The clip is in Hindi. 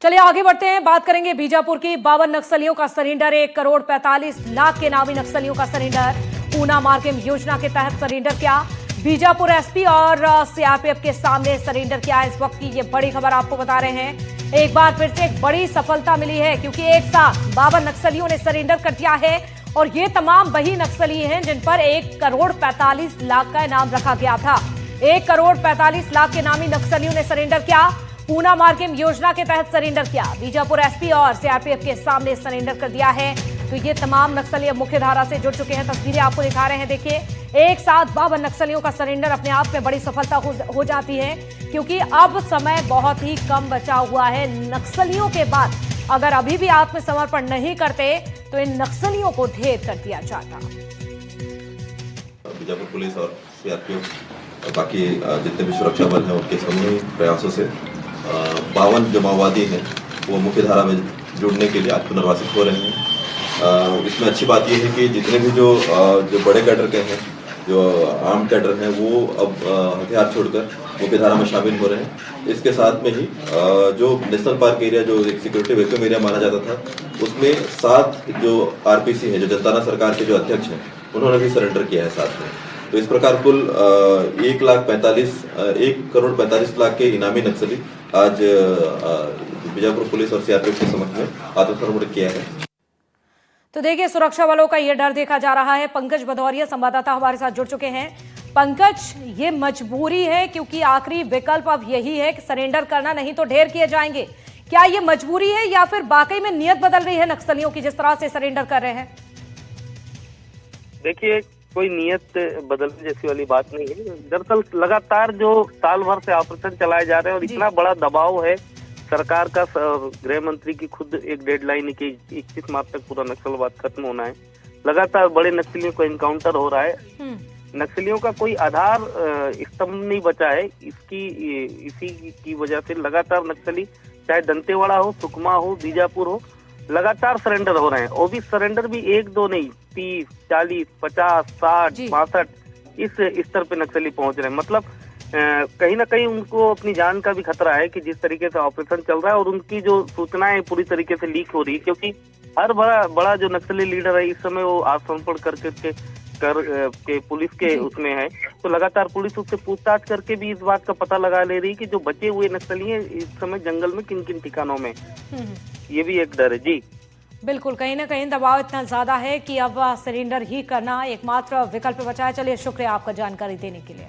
चलिए आगे बढ़ते हैं, बात करेंगे बीजापुर की। 52 नक्सलियों का सरेंडर, 1 करोड़ 45 लाख के नामी नक्सलियों का सरेंडर। पूना मार्गम योजना के तहत सरेंडर किया। बीजापुर एसपी और सीआरपीएफ के सामने सरेंडर किया। इस वक्त की ये बड़ी खबर आपको बता रहे हैं। एक बार फिर से एक बड़ी सफलता मिली है, क्योंकि एक साथ 52 नक्सलियों ने सरेंडर कर दिया है। और ये तमाम वही नक्सली हैं जिन पर 1 करोड़ 45 लाख का इनाम रखा गया था। 1 करोड़ 45 लाख के नामी नक्सलियों ने सरेंडर किया। पूना मार्गम योजना के तहत सरेंडर किया। बीजापुर एसपी और सीआरपीएफ के सामने सरेंडर कर दिया है। तो ये तमाम नक्सली अब मुख्य धारा से जुड़ चुके हैं। तस्वीरें आपको दिखा रहे हैं, देखिए। एक साथ 52 नक्सलियों का सरेंडर अपने आप में बड़ी सफलता हो जाती है, क्योंकि अब समय बहुत ही कम बचा हुआ है। नक्सलियों के बाद अगर अभी भी आत्मसमर्पण नहीं करते तो इन नक्सलियों को ढेर कर दिया जाता। बीजापुर पुलिस और सीआरपीएफ और बाकी जितने भी सुरक्षा बल हैं उनके सामूहिक प्रयासों से 52 जो माओवादी हैं वो मुख्य धारा में जुड़ने के लिए आज पुनर्वासित हो रहे हैं। इसमें अच्छी बात यह है कि जितने भी जो बड़े कैडर के हैं, जो आर्म कैडर हैं, वो अब हथियार छोड़कर मुख्य धारा में शामिल हो रहे हैं। इसके साथ में ही जो नेशनल पार्क एरिया, जो एक सिक्योरिटी वैक्यूम एरिया माना जाता था, उसमें 7 जो आरपीसी हैं, जो जनताना सरकार के जो अध्यक्ष हैं, उन्होंने भी सरेंडर किया है साथ में। तो इस प्रकार कुल 1 करोड़ 45 लाख के इनामी नक्सली आज बीजापुर पुलिस और सीआरपीएफ के समक्ष में आत्मसमर्पण किया है। तो देखिए, सुरक्षा बलों का ये डर देखा जा रहा है। पंकज भदौरिया संवाददाता हमारे साथ जुड़ चुके हैं। पंकज, ये मजबूरी है, क्योंकि आखिरी विकल्प अब यही है कि सरेंडर करना, नहीं तो ढेर किए जाएंगे। क्या ये मजबूरी है या फिर वाकई में नियत बदल रही है नक्सलियों की, जिस तरह से सरेंडर कर रहे हैं? देखिए, कोई नियत बदलने जैसी वाली बात नहीं है। दरअसल लगातार जो साल भर से ऑपरेशन चलाए जा रहे हैं और इतना बड़ा दबाव है सरकार का, गृह मंत्री की खुद एक डेडलाइन है कि 21 मार्च तक पूरा नक्सलवाद खत्म होना है। लगातार बड़े नक्सलियों को एनकाउंटर हो रहा है। नक्सलियों का कोई आधार स्तंभ नहीं बचा है। इसी की वजह से लगातार नक्सली, चाहे दंतेवाड़ा हो, सुकमा हो, बीजापुर हो, लगातार सरेंडर हो रहे हैं। और भी सरेंडर भी 1-2 नहीं, 30, 40, 50, 60, 65 इस स्तर पे नक्सली पहुंच रहे हैं। मतलब कहीं ना कहीं उनको अपनी जान का भी खतरा है कि जिस तरीके से ऑपरेशन चल रहा है और उनकी जो सूचनाएं पूरी तरीके से लीक हो रही है, क्योंकि हर बड़ा जो नक्सली लीडर है इस समय वो आत्मसमर्पण करके पुलिस के उसमें है। तो लगातार पुलिस उससे पूछताछ करके भी इस बात का पता लगा ले रही है कि जो बचे हुए नक्सली हैं इस समय जंगल में किन किन ठिकानों में। ये भी एक डर है। जी बिल्कुल, कहीं ना कहीं दबाव इतना ज्यादा है कि अब सरेंडर ही करना एकमात्र विकल्प बचा है। चलिए, शुक्रिया आपका जानकारी देने के लिए।